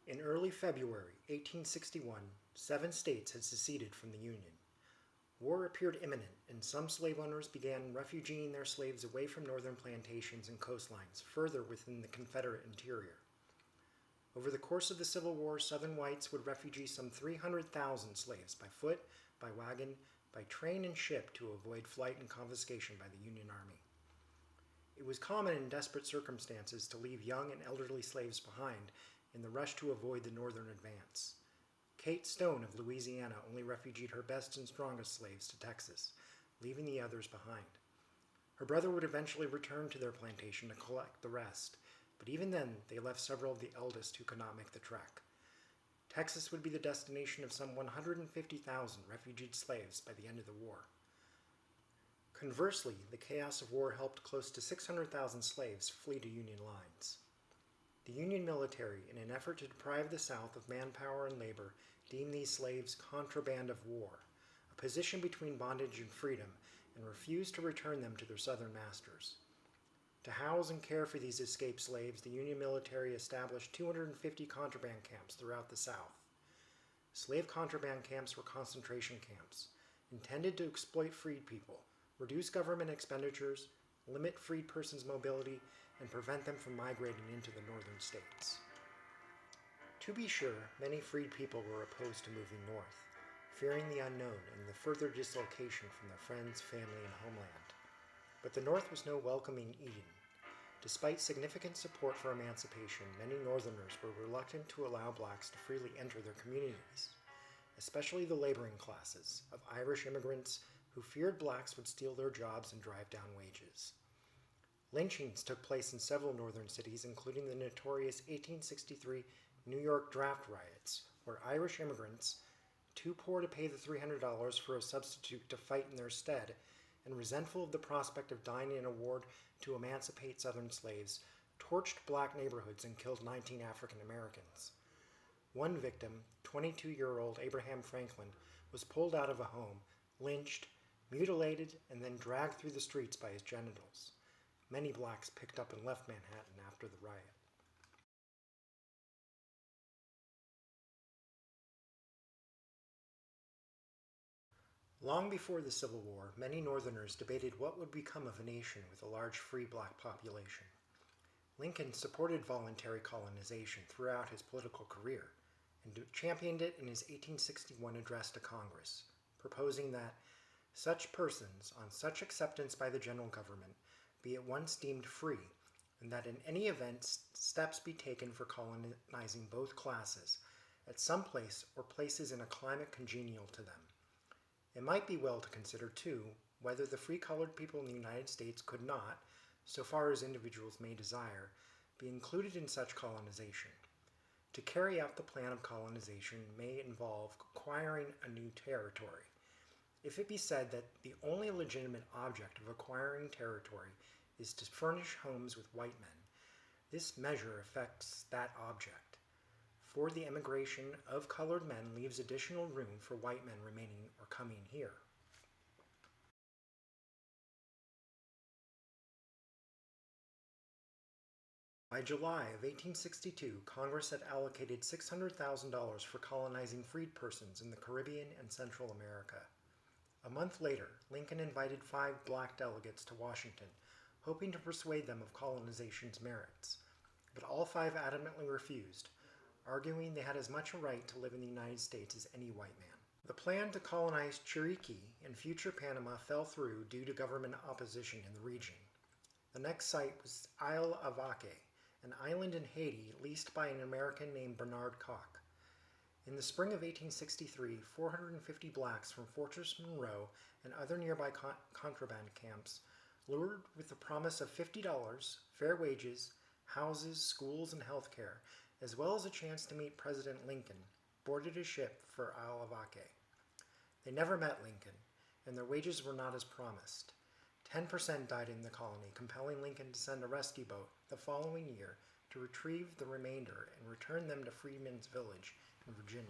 In early February 1861, 7 states had seceded from the Union. War appeared imminent, and some slave owners began refugeeing their slaves away from northern plantations and coastlines, further within the Confederate interior. Over the course of the Civil War, Southern whites would refugee some 300,000 slaves by foot, by wagon, by train and ship to avoid flight and confiscation by the Union Army. It was common in desperate circumstances to leave young and elderly slaves behind in the rush to avoid the northern advance. Kate Stone of Louisiana only refugeed her best and strongest slaves to Texas, leaving the others behind. Her brother would eventually return to their plantation to collect the rest, but even then they left several of the eldest who could not make the trek. Texas would be the destination of some 150,000 refugeed slaves by the end of the war. Conversely, the chaos of war helped close to 600,000 slaves flee to Union lines. The Union military, in an effort to deprive the South of manpower and labor, deemed these slaves contraband of war, a position between bondage and freedom, and refused to return them to their Southern masters. To house and care for these escaped slaves, the Union military established 250 contraband camps throughout the South. Slave contraband camps were concentration camps, intended to exploit freed people, reduce government expenditures, limit freed persons' mobility, and prevent them from migrating into the northern states. To be sure, many freed people were opposed to moving north, fearing the unknown and the further dislocation from their friends, family, and homeland. But the North was no welcoming Eden. Despite significant support for emancipation, many Northerners were reluctant to allow blacks to freely enter their communities, especially the laboring classes of Irish immigrants who feared blacks would steal their jobs and drive down wages. Lynchings took place in several northern cities, including the notorious 1863 New York draft riots, where Irish immigrants, too poor to pay the $300 for a substitute to fight in their stead, and resentful of the prospect of dying in a war to emancipate Southern slaves, torched black neighborhoods and killed 19 African Americans. One victim, 22-year-old Abraham Franklin, was pulled out of a home, lynched, mutilated, and then dragged through the streets by his genitals. Many blacks picked up and left Manhattan after the riot. Long before the Civil War, many Northerners debated what would become of a nation with a large free black population. Lincoln supported voluntary colonization throughout his political career and championed it in his 1861 address to Congress, proposing that such persons, on such acceptance by the general government, be at once deemed free, and that in any event steps be taken for colonizing both classes, at some place or places in a climate congenial to them. It might be well to consider, too, whether the free colored people in the United States could not, so far as individuals may desire, be included in such colonization. To carry out the plan of colonization may involve acquiring a new territory. If it be said that the only legitimate object of acquiring territory is to furnish homes with white men, this measure affects that object, for the emigration of colored men leaves additional room for white men remaining or coming here. By July of 1862, Congress had allocated $600,000 for colonizing freed persons in the Caribbean and Central America. A month later, Lincoln invited 5 black delegates to Washington, hoping to persuade them of colonization's merits. But all 5 adamantly refused, arguing they had as much a right to live in the United States as any white man. The plan to colonize Chiriqui and future Panama fell through due to government opposition in the region. The next site was Isle of Ake, an island in Haiti leased by an American named Bernard Koch. In the spring of 1863, 450 blacks from Fortress Monroe and other nearby contraband camps, lured with the promise of $50, fair wages, houses, schools, and health care, as well as a chance to meet President Lincoln, boarded a ship for Isle of Ake. They never met Lincoln, and their wages were not as promised. 10% died in the colony, compelling Lincoln to send a rescue boat the following year to retrieve the remainder and return them to Freedmen's Village in Virginia.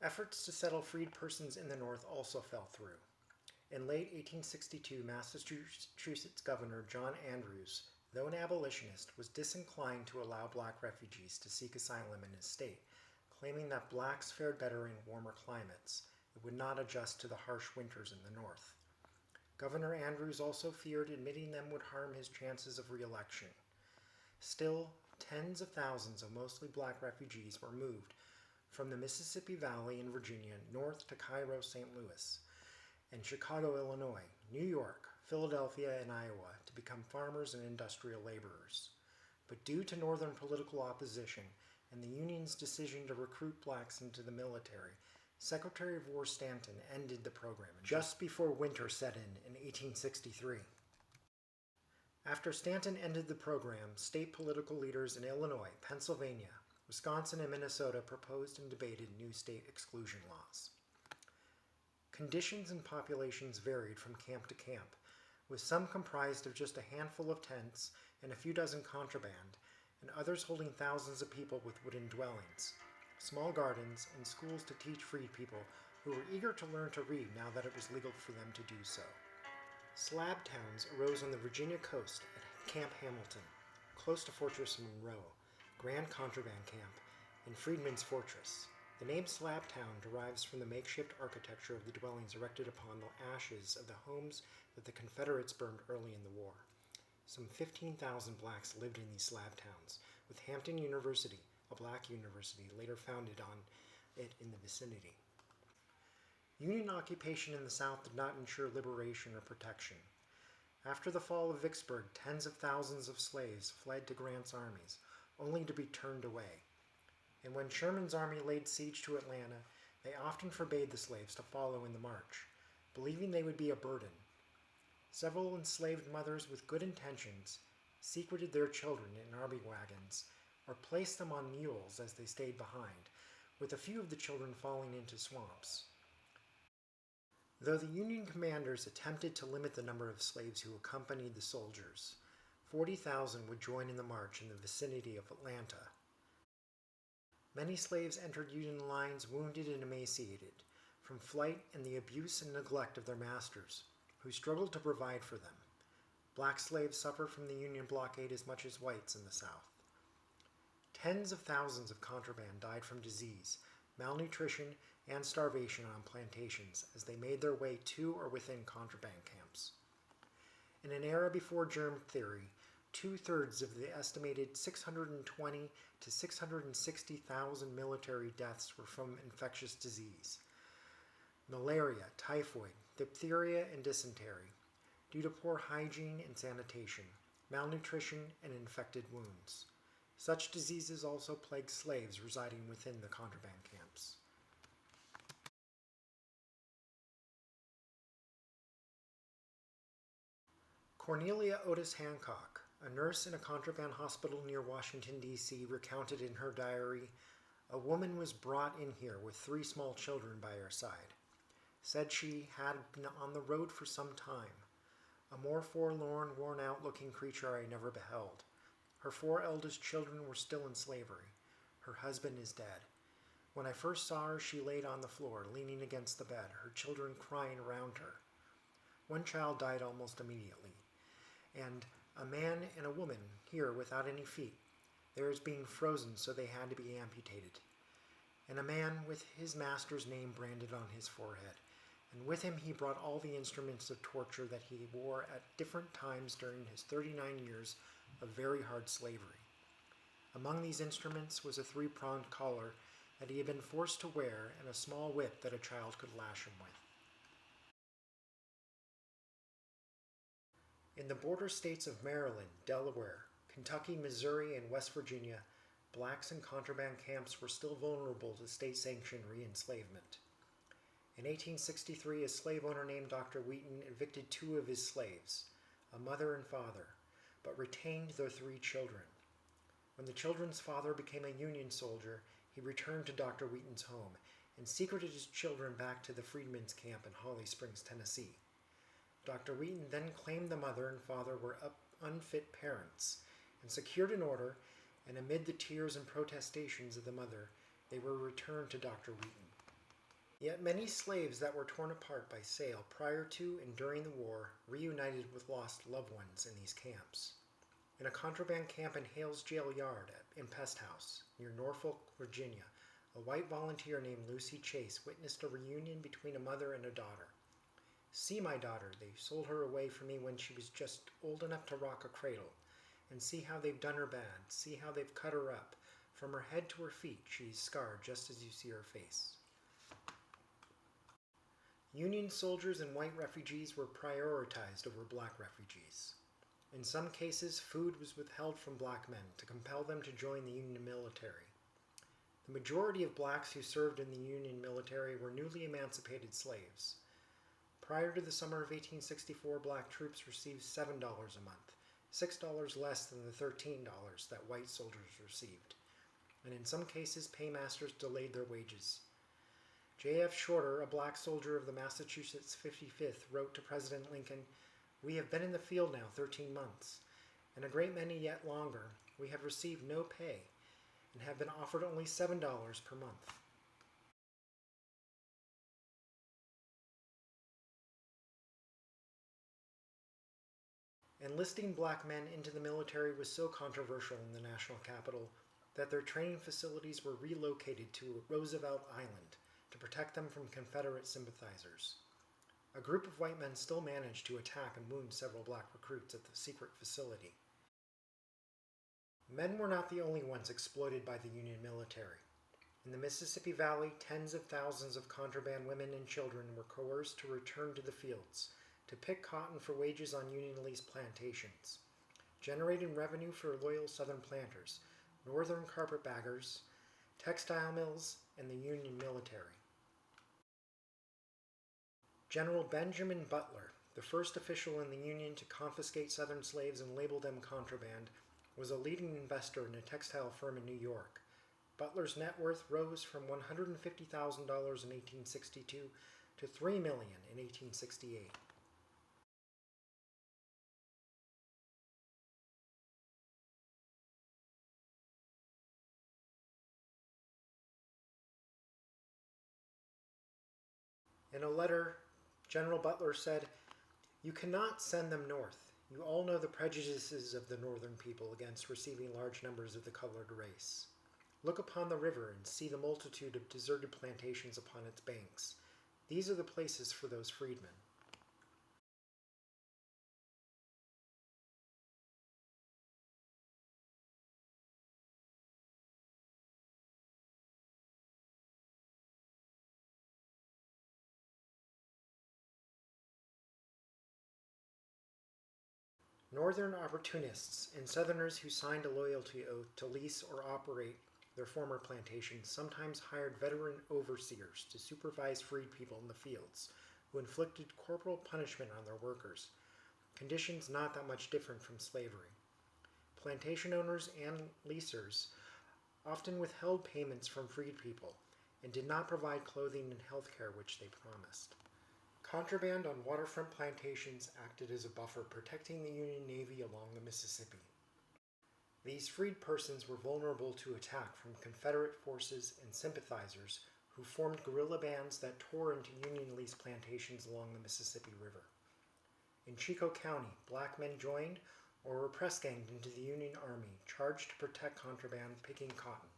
Efforts to settle freed persons in the North also fell through. In late 1862, Massachusetts Governor John Andrews though an abolitionist, was disinclined to allow black refugees to seek asylum in his state, claiming that blacks fared better in warmer climates and would not adjust to the harsh winters in the north. Governor Andrews also feared admitting them would harm his chances of re-election. Still, tens of thousands of mostly black refugees were moved from the Mississippi Valley in Virginia north to Cairo, St. Louis, and Chicago, Illinois, New York, Philadelphia, and Iowa to become farmers and industrial laborers. But due to Northern political opposition and the Union's decision to recruit blacks into the military, Secretary of War Stanton ended the program just before winter set in 1863. After Stanton ended the program, state political leaders in Illinois, Pennsylvania, Wisconsin, and Minnesota proposed and debated new state exclusion laws. Conditions and populations varied from camp to camp, with some comprised of just a handful of tents and a few dozen contraband, and others holding thousands of people with wooden dwellings, small gardens, and schools to teach freed people who were eager to learn to read now that it was legal for them to do so. Slab towns arose on the Virginia coast at Camp Hamilton, close to Fortress Monroe, Grand Contraband Camp, and Freedman's Fortress. The name Slab Town derives from the makeshift architecture of the dwellings erected upon the ashes of the homes that the Confederates burned early in the war. Some 15,000 blacks lived in these slab towns, with Hampton University, a black university, later founded on it in the vicinity. Union occupation in the South did not ensure liberation or protection. After the fall of Vicksburg, tens of thousands of slaves fled to Grant's armies, only to be turned away. And when Sherman's army laid siege to Atlanta, they often forbade the slaves to follow in the march, believing they would be a burden. Several enslaved mothers with good intentions secreted their children in army wagons or placed them on mules as they stayed behind, with a few of the children falling into swamps. Though the Union commanders attempted to limit the number of slaves who accompanied the soldiers, 40,000 would join in the march in the vicinity of Atlanta. Many slaves entered Union lines wounded and emaciated, from flight and the abuse and neglect of their masters, who struggled to provide for them. Black slaves suffered from the Union blockade as much as whites in the South. Tens of thousands of contraband died from disease, malnutrition, and starvation on plantations as they made their way to or within contraband camps. In an era before germ theory, 2/3 of the estimated 620 to 660,000 military deaths were from infectious disease. Malaria, typhoid, diphtheria, and dysentery, due to poor hygiene and sanitation, malnutrition, and infected wounds. Such diseases also plagued slaves residing within the contraband camps. Cornelia Otis Hancock, a nurse in a contraband hospital near Washington, D.C., recounted in her diary, "A woman was brought in here with 3 small children by her side. Said she had been on the road for some time. A more forlorn, worn-out looking creature I never beheld. Her 4 eldest children were still in slavery. Her husband is dead. When I first saw her, she laid on the floor, leaning against the bed, her children crying around her. One child died almost immediately. And a man and a woman here without any feet. Theirs being frozen, so they had to be amputated. And a man with his master's name branded on his forehead. And with him he brought all the instruments of torture that he wore at different times during his 39 years of very hard slavery. Among these instruments was a 3-pronged collar that he had been forced to wear and a small whip that a child could lash him with." In the border states of Maryland, Delaware, Kentucky, Missouri, and West Virginia, blacks in contraband camps were still vulnerable to state-sanctioned re-enslavement. In 1863, a slave owner named Dr. Wheaton evicted 2 of his slaves, a mother and father, but retained their 3 children. When the children's father became a Union soldier, he returned to Dr. Wheaton's home and secreted his children back to the Freedmen's Camp in Holly Springs, Tennessee. Dr. Wheaton then claimed the mother and father were unfit parents and secured an order, and amid the tears and protestations of the mother, they were returned to Dr. Wheaton. Yet many slaves that were torn apart by sale prior to and during the war reunited with lost loved ones in these camps. In a contraband camp in Hale's jail yard in Pest House, near Norfolk, Virginia, a white volunteer named Lucy Chase witnessed a reunion between a mother and a daughter. "See my daughter, they sold her away from me when she was just old enough to rock a cradle. And see how they've done her bad, see how they've cut her up. From her head to her feet, she's scarred just as you see her face." Union soldiers and white refugees were prioritized over black refugees. In some cases, food was withheld from black men to compel them to join the Union military. The majority of blacks who served in the Union military were newly emancipated slaves. Prior to the summer of 1864, black troops received $7 a month, $6 less than the $13 that white soldiers received, and in some cases paymasters delayed their wages. J.F. Shorter, a black soldier of the Massachusetts 55th, wrote to President Lincoln, "We have been in the field now 13 months, and a great many yet longer. We have received no pay, and have been offered only $7 per month." Enlisting black men into the military was so controversial in the national capital that their training facilities were relocated to Roosevelt Island to protect them from Confederate sympathizers. A group of white men still managed to attack and wound several black recruits at the secret facility. Men were not the only ones exploited by the Union military. In the Mississippi Valley, tens of thousands of contraband women and children were coerced to return to the fields, to pick cotton for wages on Union leased plantations, generating revenue for loyal Southern planters, Northern carpetbaggers, textile mills, and the Union military. General Benjamin Butler, the first official in the Union to confiscate Southern slaves and label them contraband, was a leading investor in a textile firm in New York. Butler's net worth rose from $150,000 in 1862 to $3 million in 1868. In a letter, General Butler said, "You cannot send them north. You all know the prejudices of the northern people against receiving large numbers of the colored race. Look upon the river and see the multitude of deserted plantations upon its banks. These are the places for those freedmen." Northern opportunists and Southerners who signed a loyalty oath to lease or operate their former plantations sometimes hired veteran overseers to supervise freed people in the fields, who inflicted corporal punishment on their workers, conditions not that much different from slavery. Plantation owners and leasers often withheld payments from freed people and did not provide clothing and health care which they promised. Contraband on waterfront plantations acted as a buffer protecting the Union Navy along the Mississippi. These freed persons were vulnerable to attack from Confederate forces and sympathizers who formed guerrilla bands that tore into Union leased plantations along the Mississippi River. In Chico County, black men joined or were press ganged into the Union Army, charged to protect contraband picking cotton.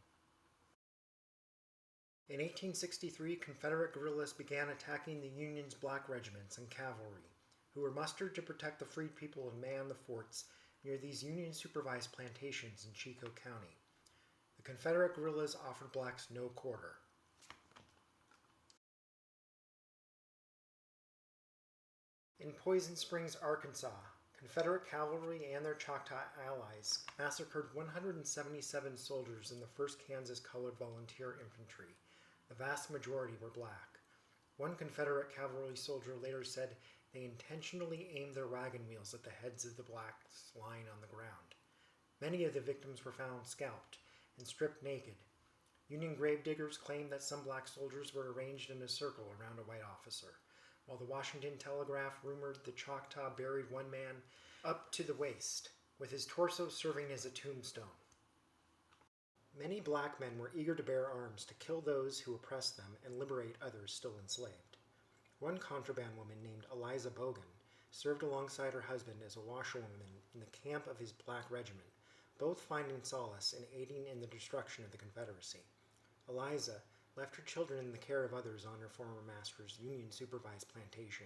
In 1863, Confederate guerrillas began attacking the Union's black regiments and cavalry, who were mustered to protect the freed people and man the forts near these Union-supervised plantations in Chico County. The Confederate guerrillas offered blacks no quarter. In Poison Springs, Arkansas, Confederate cavalry and their Choctaw allies massacred 177 soldiers in the 1st Kansas Colored Volunteer Infantry. The vast majority were black. One Confederate cavalry soldier later said they intentionally aimed their wagon wheels at the heads of the blacks lying on the ground. Many of the victims were found scalped and stripped naked. Union gravediggers claimed that some black soldiers were arranged in a circle around a white officer, while the Washington Telegraph rumored the Choctaw buried one man up to the waist, with his torso serving as a tombstone. Many black men were eager to bear arms to kill those who oppressed them and liberate others still enslaved. One contraband woman named Eliza Bogan served alongside her husband as a washerwoman in the camp of his black regiment, both finding solace in aiding in the destruction of the Confederacy. Eliza left her children in the care of others on her former master's Union-supervised plantation,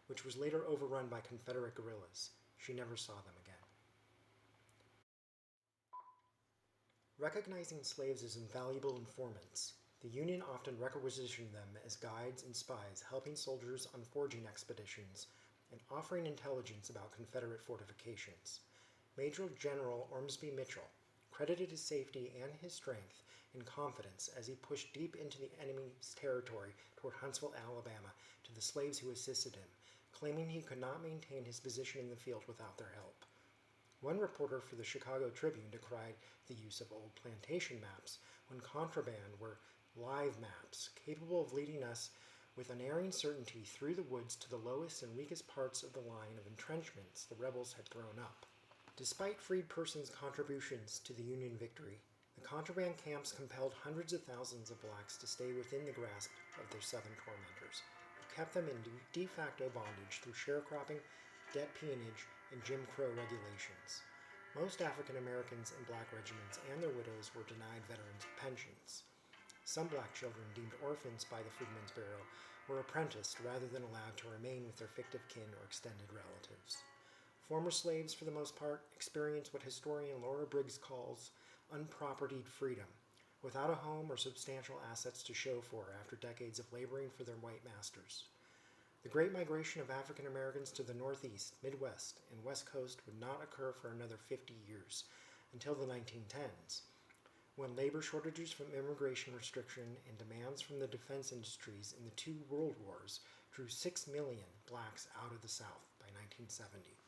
which was later overrun by Confederate guerrillas. She never saw them again. Recognizing slaves as invaluable informants, the Union often requisitioned them as guides and spies, helping soldiers on foraging expeditions and offering intelligence about Confederate fortifications. Major General Ormsby Mitchell credited his safety and his strength and confidence as he pushed deep into the enemy's territory toward Huntsville, Alabama, to the slaves who assisted him, claiming he could not maintain his position in the field without their help. One reporter for the Chicago Tribune decried the use of old plantation maps when Contraband were live maps capable of leading us with unerring certainty through the woods to the lowest and weakest parts of the line of entrenchments the rebels had thrown up. Despite freed persons' contributions to the Union victory, the Contraband camps compelled hundreds of thousands of blacks to stay within the grasp of their Southern tormentors, who kept them in de facto bondage through sharecropping, debt peonage, and Jim Crow regulations. Most African Americans in black regiments and their widows were denied veterans' pensions. Some black children deemed orphans by the Freedmen's Bureau were apprenticed rather than allowed to remain with their fictive kin or extended relatives. Former slaves, for the most part, experienced what historian Laura Briggs calls unpropertied freedom, without a home or substantial assets to show for after decades of laboring for their white masters. The Great Migration of African Americans to the Northeast, Midwest, and West Coast would not occur for another 50 years, until the 1910s, when labor shortages from immigration restriction and demands from the defense industries in the two world wars drew 6 million blacks out of the South by 1970.